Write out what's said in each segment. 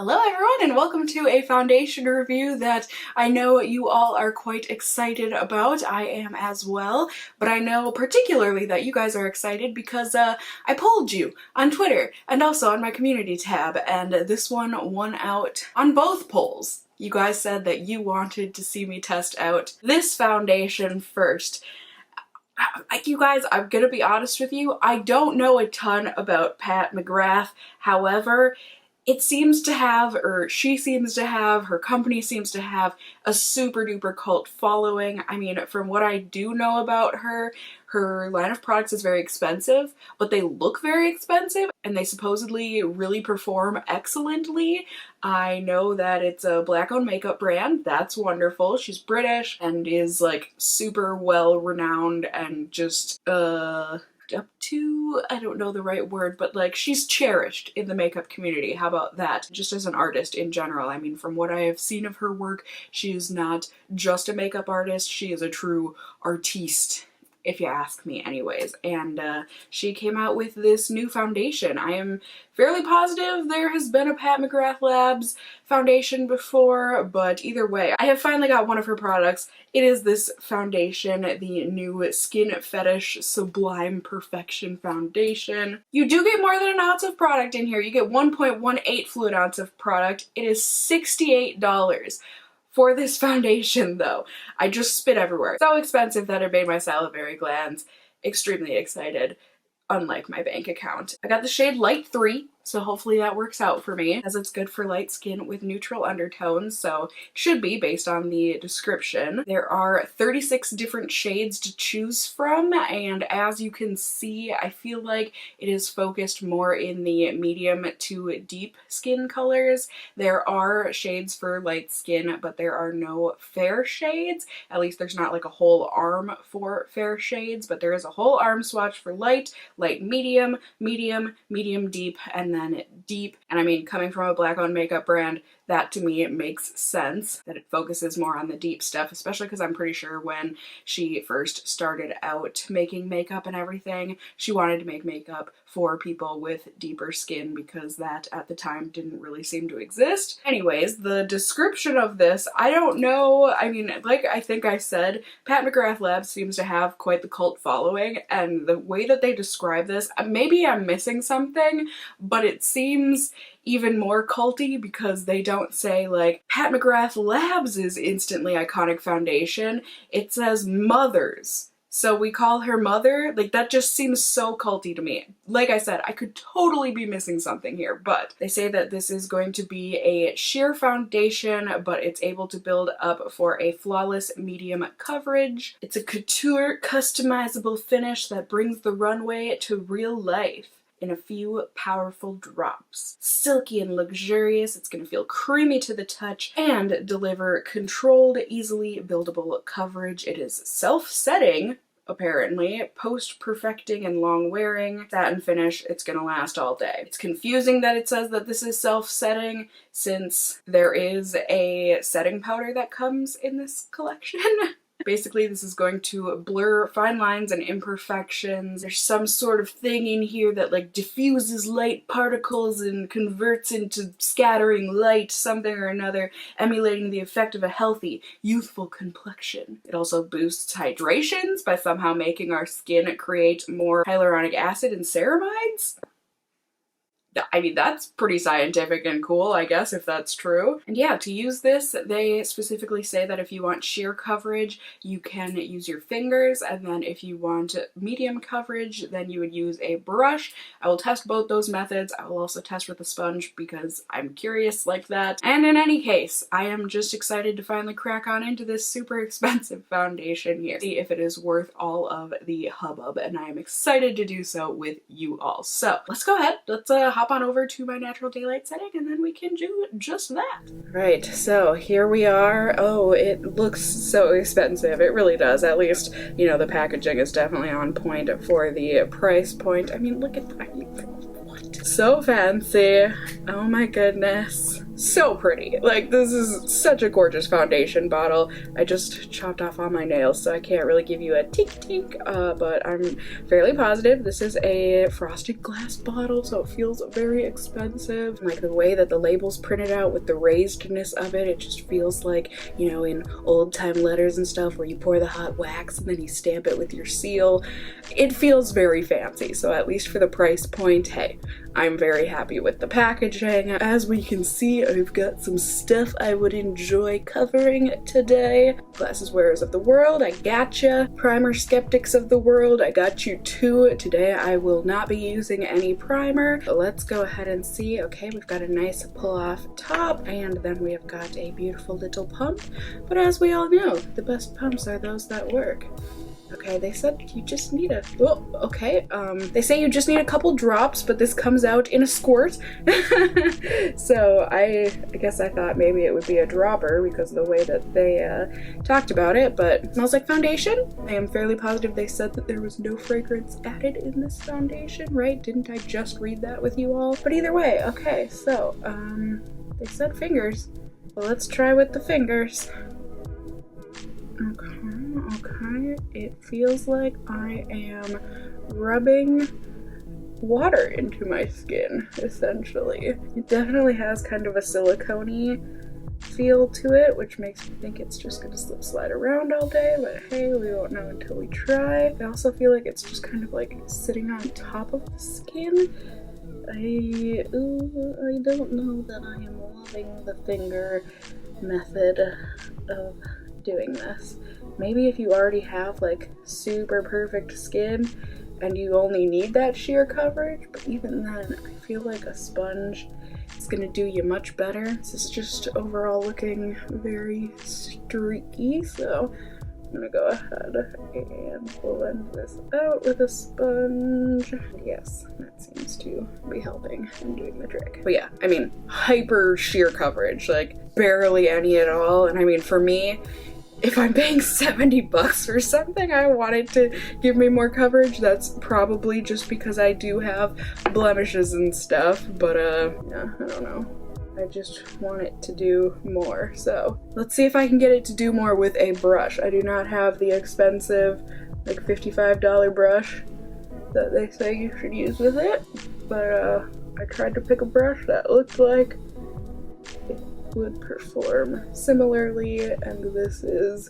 Hello everyone and welcome to a foundation review that I know you all are quite excited about. I am as well, but I know particularly that you guys are excited because I polled you on Twitter and also on my community tab, and this one won out on both polls. You guys said that you wanted to see me test out this foundation first. You guys, I'm gonna be honest with you, I don't know a ton about Pat McGrath. However, it seems to have, or she seems to have, her company seems to have a super duper cult following. I mean, from what I do know about her, her line of products is very expensive, but they look very expensive and they supposedly really perform excellently. I know that it's a Black-owned makeup brand. That's wonderful. She's British and is like super well renowned and just up to, I don't know the right word, but like she's cherished in the makeup community. How about that? Just as an artist in general. I mean, from what I have seen of her work, she is not just a makeup artist, she is a true artiste, if you ask me anyways. And she came out with this new foundation. I am fairly positive there has been a Pat McGrath Labs foundation before, but either way, I have finally got one of her products. It is this foundation, the new Skin Fetish Sublime Perfection Foundation. You do get more than an ounce of product in here. You get 1.18 fluid ounce of product. It is $68. For this foundation though, I just spit everywhere. So expensive that it made my salivary glands extremely excited, unlike my bank account. I got the shade Light 3, so hopefully that works out for me, as it's good for light skin with neutral undertones, so it should be based on the description. There are 36 different shades to choose from, and as you can see, I feel like it is focused more in the medium to deep skin colors. There are shades for light skin, but there are no fair shades. At least there's not like a whole arm for fair shades, but there is a whole arm swatch for light, light medium, medium, medium deep, and then deep. And I mean, coming from a Black-owned makeup brand, that to me it makes sense that it focuses more on the deep stuff, especially because I'm pretty sure when she first started out making makeup and everything, she wanted to make makeup for people with deeper skin because that at the time didn't really seem to exist. Anyways, the description of this, I don't know. I mean, like I think I said, Pat McGrath Labs seems to have quite the cult following, and the way that they describe this, maybe I'm missing something, but it seems even more culty because they don't say like Pat McGrath Labs is instantly iconic foundation. It says Mothers. So we call her Mother? Like, that just seems so culty to me. Like I said, I could totally be missing something here, but they say that this is going to be a sheer foundation, but it's able to build up for a flawless medium coverage. It's a Couture customizable finish that brings the runway to real life in a few powerful drops. Silky and luxurious, it's gonna feel creamy to the touch and deliver controlled, easily buildable coverage. It is self-setting, apparently, post-perfecting and long-wearing. Satin finish, it's gonna last all day. It's confusing that it says that this is self-setting since there is a setting powder that comes in this collection. Basically, this is going to blur fine lines and imperfections. There's some sort of thing in here that like diffuses light particles and converts into scattering light, something or another, emulating the effect of a healthy, youthful complexion. It also boosts hydrations by somehow making our skin create more hyaluronic acid and ceramides. I mean, that's pretty scientific and cool, I guess, if that's true. And yeah, to use this, they specifically say that if you want sheer coverage, you can use your fingers, and then if you want medium coverage, then you would use a brush. I will test both those methods. I will also test with a sponge because I'm curious like that. And in any case, I am just excited to finally crack on into this super expensive foundation here. See if it is worth all of the hubbub, and I am excited to do so with you all. So let's go ahead. Let's hop on over to my natural daylight setting and then we can do just that. Right, so here we are. Oh, it looks so expensive. It really does. At least, you know, the packaging is definitely on point for the price point. I mean, look at that. What? So fancy. Oh my goodness. so pretty. Like, this is such a gorgeous foundation bottle. I just chopped off all my nails, so I can't really give you a tink, but I'm fairly positive this is a frosted glass bottle, so it feels very expensive. Like, the way that the label's printed out with the raisedness of it, it just feels like, you know, in old time letters and stuff where you pour the hot wax and then you stamp it with your seal. It feels very fancy, so at least for the price point, hey, I'm very happy with the packaging. As we can see, I've got some stuff I would enjoy covering today. Glasses wearers of the world, I gotcha. Primer skeptics of the world, I got you too. Today I will not be using any primer. But let's go ahead and see. Okay, we've got a nice pull-off top, and then we have got a beautiful little pump. But as we all know, the best pumps are those that work. Okay, they said you just need a, oh, okay, they say you just need a couple drops, but this comes out in a squirt. So I guess I thought maybe it would be a dropper because of the way that they talked about it, but it smells like foundation. I am fairly positive they said that there was no fragrance added in this foundation, right? Didn't I just read that with you all? But either way, okay, so, they said fingers. Well, let's try with the fingers. Okay, it feels like I am rubbing water into my skin, essentially. It definitely has kind of a silicone-y feel to it, which makes me think it's just gonna slip slide around all day, but hey, we won't know until we try. I also feel like it's just kind of like sitting on top of the skin. I don't know that I am loving the finger method of doing this. Maybe if you already have like super perfect skin and you only need that sheer coverage, but even then I feel like a sponge is gonna do you much better. This is just overall looking very streaky, so I'm gonna go ahead and blend this out with a sponge. Yes, that seems to be helping and doing the trick. But yeah, I mean, hyper sheer coverage, like barely any at all. And I mean, for me, if I'm paying 70 bucks for something, I want it to give me more coverage. That's probably just because I do have blemishes and stuff, but yeah, I don't know. I just want it to do more. So let's see if I can get it to do more with a brush. I do not have the expensive, like $55 brush that they say you should use with it, but I tried to pick a brush that looked like it would perform similarly, and this is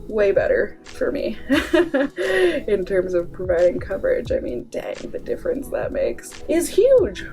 way better for me in terms of providing coverage. I mean, dang, the difference that makes is huge.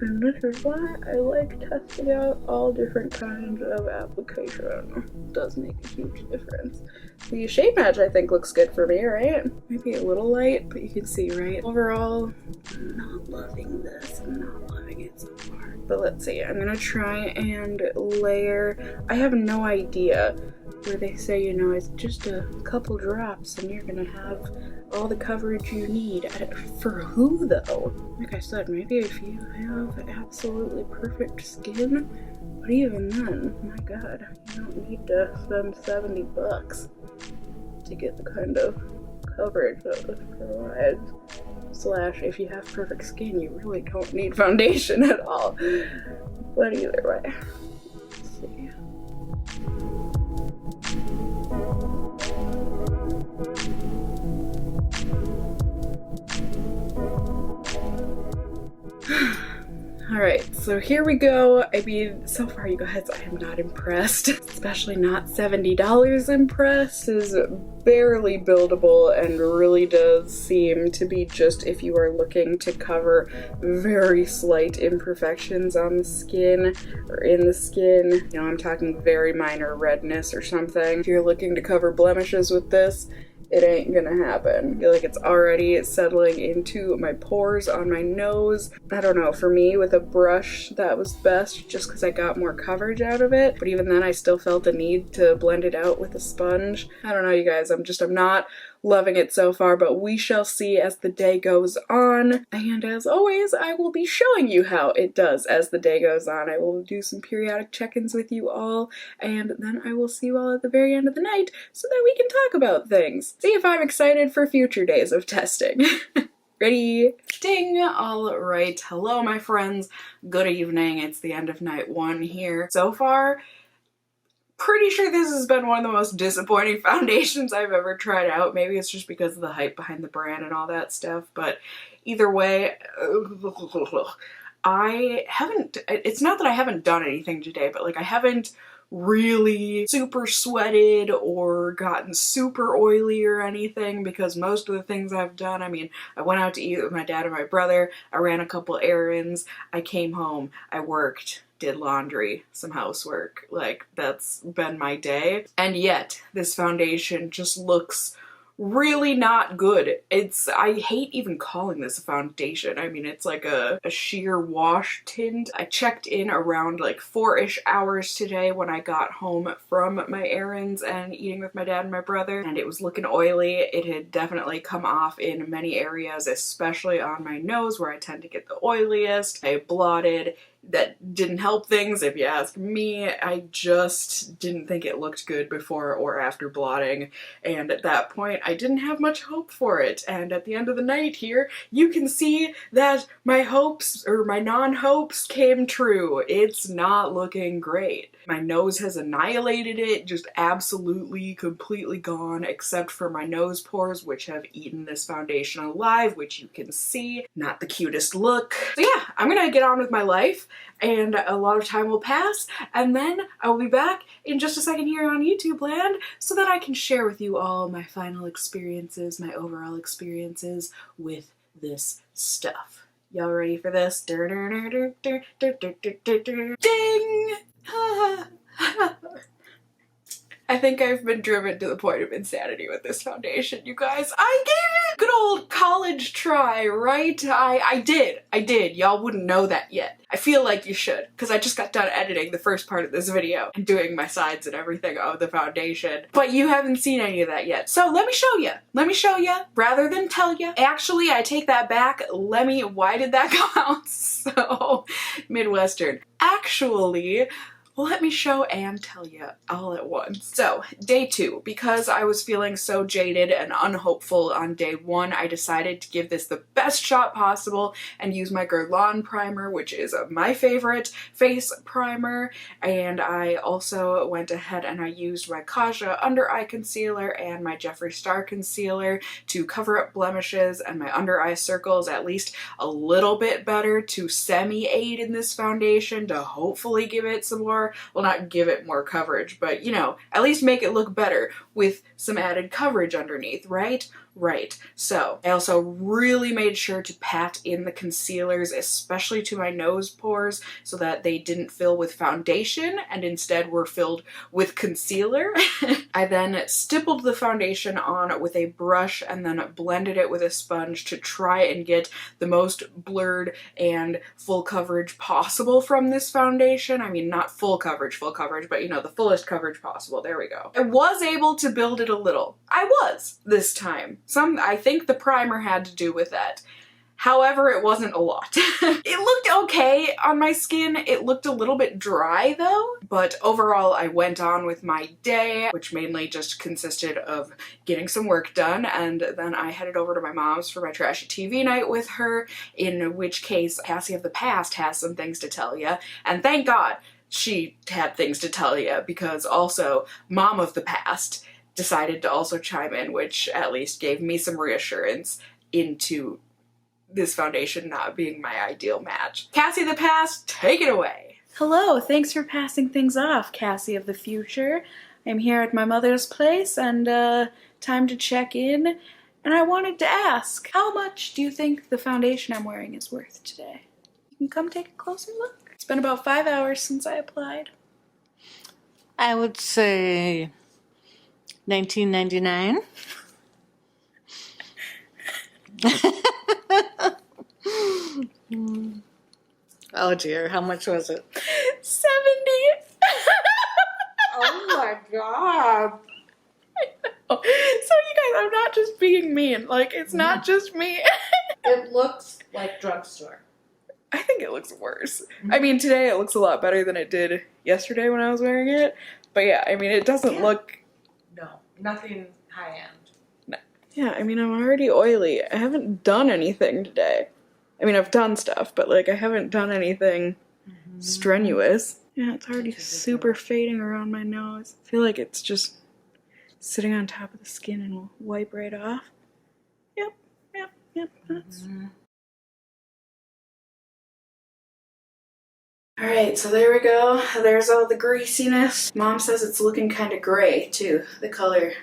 And this is why I like testing out all different kinds of application. It does make a huge difference. The shade match I think looks good for me, right? Maybe a little light, but you can see, right? Overall, I'm not loving this. I'm not loving it so far. But let's see, I'm gonna try and layer. I have no idea where they say, you know, it's just a couple drops and you're gonna have all the coverage you need. For who though? Like I said, maybe if you have absolutely perfect skin, but even then, my god, you don't need to spend 70 bucks to get the kind of coverage that this provides. Slash, if you have perfect skin, you really don't need foundation at all. But either way, let's see. Alright, so here we go. I mean, so far you guys, I am not impressed. Especially not $70 impressed. This is barely buildable and really does seem to be just if you are looking to cover very slight imperfections on the skin or in the skin. You know, I'm talking very minor redness or something. If you're looking to cover blemishes with this, it ain't gonna happen. I feel like it's already settling into my pores on my nose. I don't know, for me with a brush that was best just because I got more coverage out of it, but even then I still felt the need to blend it out with a sponge. I don't know, you guys, I'm not loving it so far, but we shall see as the day goes on. And as always, I will be showing you how it does as the day goes on. I will do some periodic check-ins with you all, and then I will see you all at the very end of the night so that we can talk about things. See if I'm excited for future days of testing. Ready? Ding! Alright, hello my friends. Good evening. It's the end of night 1 here. So far, pretty sure this has been one of the most disappointing foundations I've ever tried out. Maybe it's just because of the hype behind the brand and all that stuff, but either way, I haven't, it's not that I haven't done anything today, but like I haven't really super sweated or gotten super oily or anything, because most of the things I've done, I mean, I went out to eat with my dad and my brother, I ran a couple errands, I came home, I worked, did laundry, some housework. Like, that's been my day. And yet, this foundation just looks really not good. I hate even calling this a foundation. I mean, it's like a sheer wash tint. I checked in around like 4-ish hours today when I got home from my errands and eating with my dad and my brother, and it was looking oily. It had definitely come off in many areas, especially on my nose where I tend to get the oiliest. I blotted. That didn't help things, if you ask me. I just didn't think it looked good before or after blotting, and at that point I didn't have much hope for it. And at the end of the night here, you can see that my hopes, or my non-hopes, came true. It's not looking great. My nose has annihilated it, just absolutely, completely gone, except for my nose pores, which have eaten this foundation alive, which you can see. Not the cutest look. So yeah, I'm gonna get on with my life, and a lot of time will pass, and then I will be back in just a second here on YouTube land so that I can share with you all my final experiences, my overall experiences with this stuff. Y'all ready for this? Ding! I think I've been driven to the point of insanity with this foundation, you guys. I gave it a good old college try, right? I did. Y'all wouldn't know that yet. I feel like you should, because I just got done editing the first part of this video and doing my sides and everything of the foundation. But you haven't seen any of that yet. So let me show you. Let me show you rather than tell you. Actually, I take that back. Why did that come out so Midwestern? Actually, let me show and tell you all at once. So, day 2, because I was feeling so jaded and unhopeful on day 1, I decided to give this the best shot possible and use my Guerlain primer, which is my favorite face primer. And I also went ahead and I used my Kaja under eye concealer and my Jeffree Star concealer to cover up blemishes and my under eye circles at least a little bit better, to semi-aid in this foundation, to hopefully give it some more, well, not give it more coverage, but, you know, at least make it look better with some added coverage underneath, right? Right. So I also really made sure to pat in the concealers, especially to my nose pores, so that they didn't fill with foundation and instead were filled with concealer. I then stippled the foundation on with a brush and then blended it with a sponge to try and get the most blurred and full coverage possible from this foundation. I mean, not full coverage, but you know, the fullest coverage possible. There we go. I was able to build it a little. I was this time. I think the primer had to do with that. However, it wasn't a lot. It looked okay on my skin. It looked a little bit dry though, but overall I went on with my day, which mainly just consisted of getting some work done, and then I headed over to my mom's for my trashy TV night with her, in which case Cassie of the past has some things to tell you, and thank God she had things to tell you, because also Mom of the past decided to also chime in, which at least gave me some reassurance into this foundation not being my ideal match. Cassie of the past, take it away. Hello, thanks for passing things off, Cassie of the future. I'm here at my mother's place and time to check in, and I wanted to ask, how much do you think the foundation I'm wearing is worth today? You can come take a closer look. It's been about 5 hours since I applied. I would say $19.99. Oh dear, how much was it? $70. Oh my god. So you guys, I'm not just being mean. Like, it's not just me. It looks like drugstore. I think it looks worse. I mean, today it looks a lot better than it did yesterday when I was wearing it. But yeah, I mean, it doesn't look... No, nothing high end. No. Yeah, I mean, I'm already oily. I haven't done anything today. I mean, I've done stuff, but like I haven't done anything strenuous. Yeah, it's already super fading around my nose. I feel like it's just sitting on top of the skin and will wipe right off. Yep, yep, yep, that's... Alright, so there we go. There's all the greasiness. Mom says it's looking kind of gray too, the color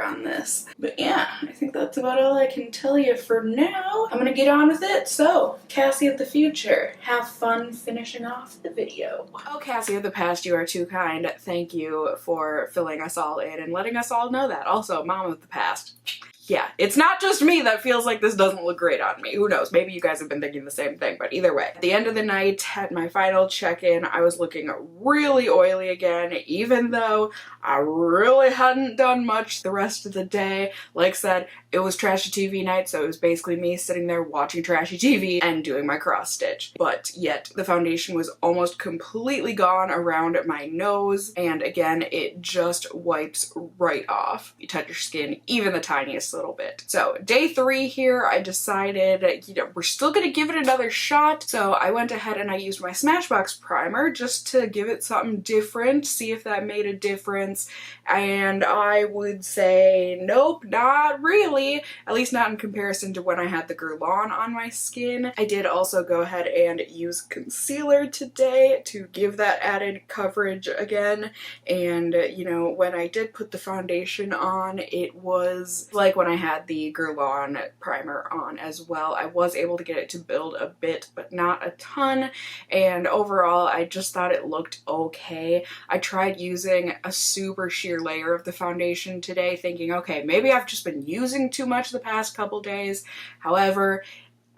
on this. But yeah, I think that's about all I can tell you for now. I'm gonna get on with it. So, Cassie of the future, have fun finishing off the video. Oh, Cassie of the past, you are too kind. Thank you for filling us all in and letting us all know that. Also, Mom of the past. Yeah, it's not just me that feels like this doesn't look great on me. Who knows? Maybe you guys have been thinking the same thing, but either way. At the end of the night, at my final check-in, I was looking really oily again, even though I really hadn't done much the rest of the day. Like I said, it was trashy TV night, so it was basically me sitting there watching trashy TV and doing my cross stitch. But yet, the foundation was almost completely gone around my nose, and again, it just wipes right off. You touch your skin even the tiniest little bit. So day 3 here, I decided, you know, we're still gonna give it another shot. So I went ahead and I used my Smashbox primer just to give it something different, see if that made a difference. And I would say, nope, not really. At least not in comparison to when I had the Guerlain on my skin. I did also go ahead and use concealer today to give that added coverage again. And, you know, when I did put the foundation on, it was like when I had the Guerlain primer on as well. I was able to get it to build a bit, but not a ton. And overall, I just thought it looked okay. I tried using a super sheer layer of the foundation today, thinking, okay, maybe I've just been using too much the past couple days. However,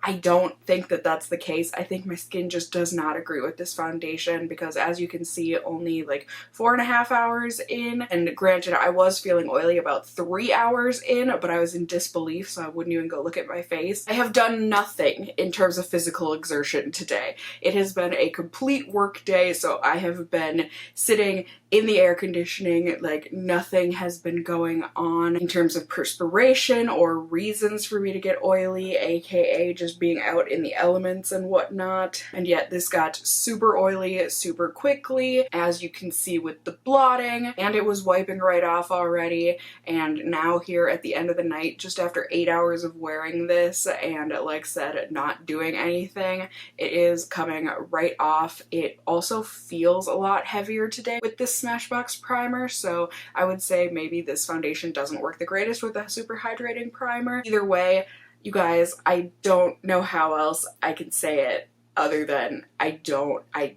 I don't think that that's the case. I think my skin just does not agree with this foundation because, as you can see, only like 4.5 hours in, and granted I was feeling oily about 3 hours in, but I was in disbelief, so I wouldn't even go look at my face. I have done nothing in terms of physical exertion today. It has been a complete work day, so I have been sitting in the air conditioning, like nothing has been going on in terms of perspiration or reasons for me to get oily, aka just being out in the elements and whatnot. And yet this got super oily super quickly, as you can see with the blotting, and it was wiping right off already. And now here at the end of the night, just after 8 hours of wearing this and, like I said, not doing anything, it is coming right off. It also feels a lot heavier today with this Smashbox primer, so I would say maybe this foundation doesn't work the greatest with a super hydrating primer. Either way, you guys, I don't know how else I can say it other than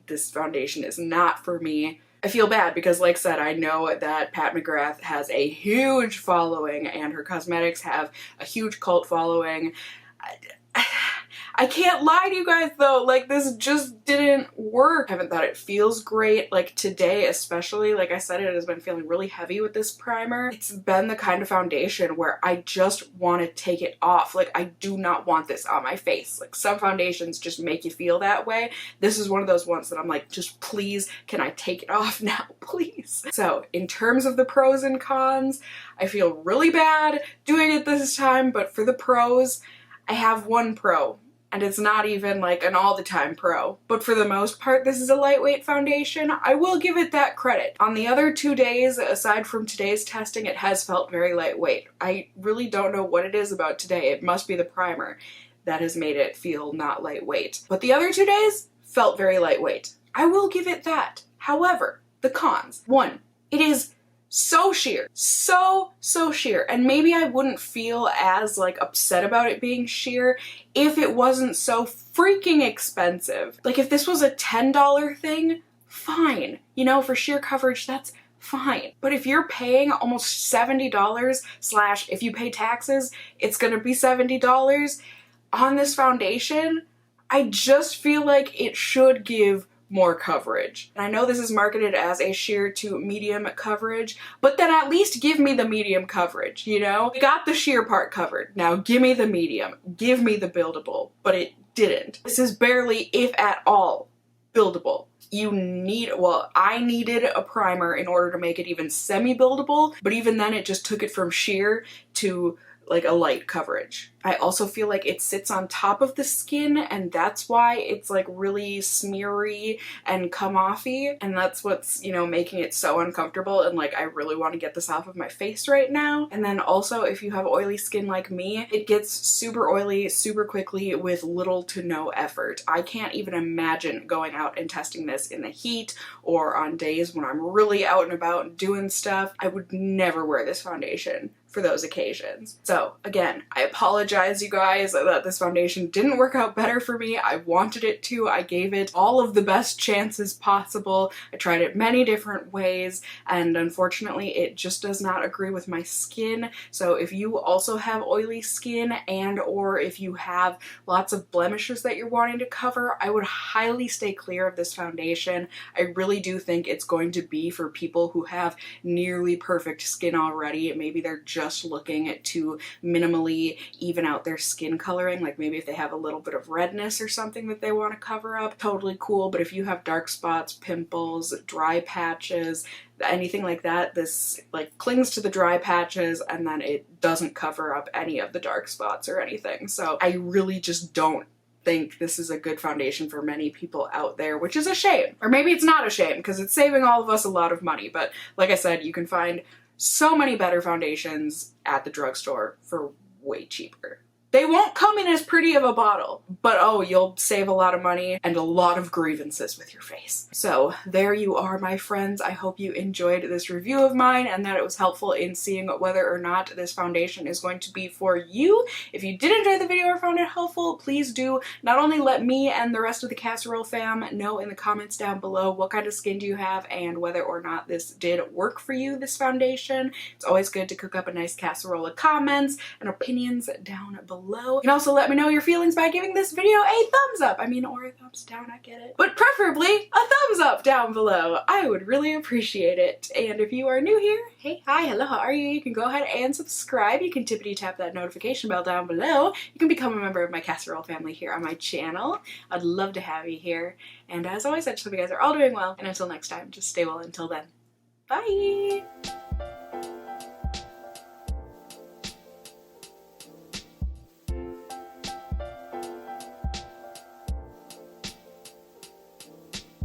this foundation is not for me. I feel bad because, like I said, I know that Pat McGrath has a huge following and her cosmetics have a huge cult following. I can't lie to you guys though, like this just didn't work. I haven't thought it feels great, like today especially. Like I said, it has been feeling really heavy with this primer. It's been the kind of foundation where I just want to take it off. Like I do not want this on my face. Like some foundations just make you feel that way. This is one of those ones that I'm like, just please, can I take it off now, please? So in terms of the pros and cons, I feel really bad doing it this time, but for the pros, I have one pro. And it's not even like an all-the-time pro. But for the most part, this is a lightweight foundation. I will give it that credit. On the other 2 days, aside from today's testing, it has felt very lightweight. I really don't know what it is about today. It must be the primer that has made it feel not lightweight. But the other 2 days felt very lightweight. I will give it that. However, the cons. 1, it is so sheer. So sheer. And maybe I wouldn't feel as like upset about it being sheer if it wasn't so freaking expensive. Like if this was a $10 thing, fine. You know, for sheer coverage, that's fine. But if you're paying almost $70 / if you pay taxes, it's gonna be $70 on this foundation, I just feel like it should give more coverage. And I know this is marketed as a sheer to medium coverage, but then at least give me the medium coverage, you know? We got the sheer part covered. Now give me the medium. Give me the buildable. But it didn't. This is barely, if at all, buildable. You need, well, I needed a primer in order to make it even semi-buildable, but even then it just took it from sheer to like a light coverage. I also feel like it sits on top of the skin, and that's why it's like really smeary and come offy, and that's what's, you know, making it so uncomfortable, and like I really want to get this off of my face right now. And then also, if you have oily skin like me, it gets super oily super quickly with little to no effort. I can't even imagine going out and testing this in the heat or on days when I'm really out and about and doing stuff. I would never wear this foundation for those occasions. So again, I apologize, you guys, that this foundation didn't work out better for me. I wanted it to. I gave it all of the best chances possible. I tried it many different ways, and unfortunately it just does not agree with my skin. So if you also have oily skin, and or if you have lots of blemishes that you're wanting to cover, I would highly stay clear of this foundation. I really do think it's going to be for people who have nearly perfect skin already. Maybe they're just looking to minimally even out their skin coloring, like maybe if they have a little bit of redness or something that they want to cover up, totally cool. But if you have dark spots, pimples, dry patches, anything like that, this like clings to the dry patches and then it doesn't cover up any of the dark spots or anything. So I really just don't think this is a good foundation for many people out there, which is a shame. Or maybe it's not a shame because it's saving all of us a lot of money. But like I said, you can find so many better foundations at the drugstore for way cheaper. They won't come in as pretty of a bottle, but oh, you'll save a lot of money and a lot of grievances with your face. So there you are, my friends. I hope you enjoyed this review of mine and that it was helpful in seeing whether or not this foundation is going to be for you. If you did enjoy the video or found it helpful, please do not only let me and the rest of the Casserole fam know in the comments down below what kind of skin do you have and whether or not this did work for you, this foundation. It's always good to cook up a nice casserole of comments and opinions down below. You can also let me know your feelings by giving this video a thumbs up. Or a thumbs down, I get it. But preferably a thumbs up down below. I would really appreciate it. And if you are new here, hey, hi, hello, how are you? You can go ahead and subscribe. You can tippity tap that notification bell down below. You can become a member of my Casserole family here on my channel. I'd love to have you here. And as always, I just hope you guys are all doing well. And until next time, just stay well until then. Bye!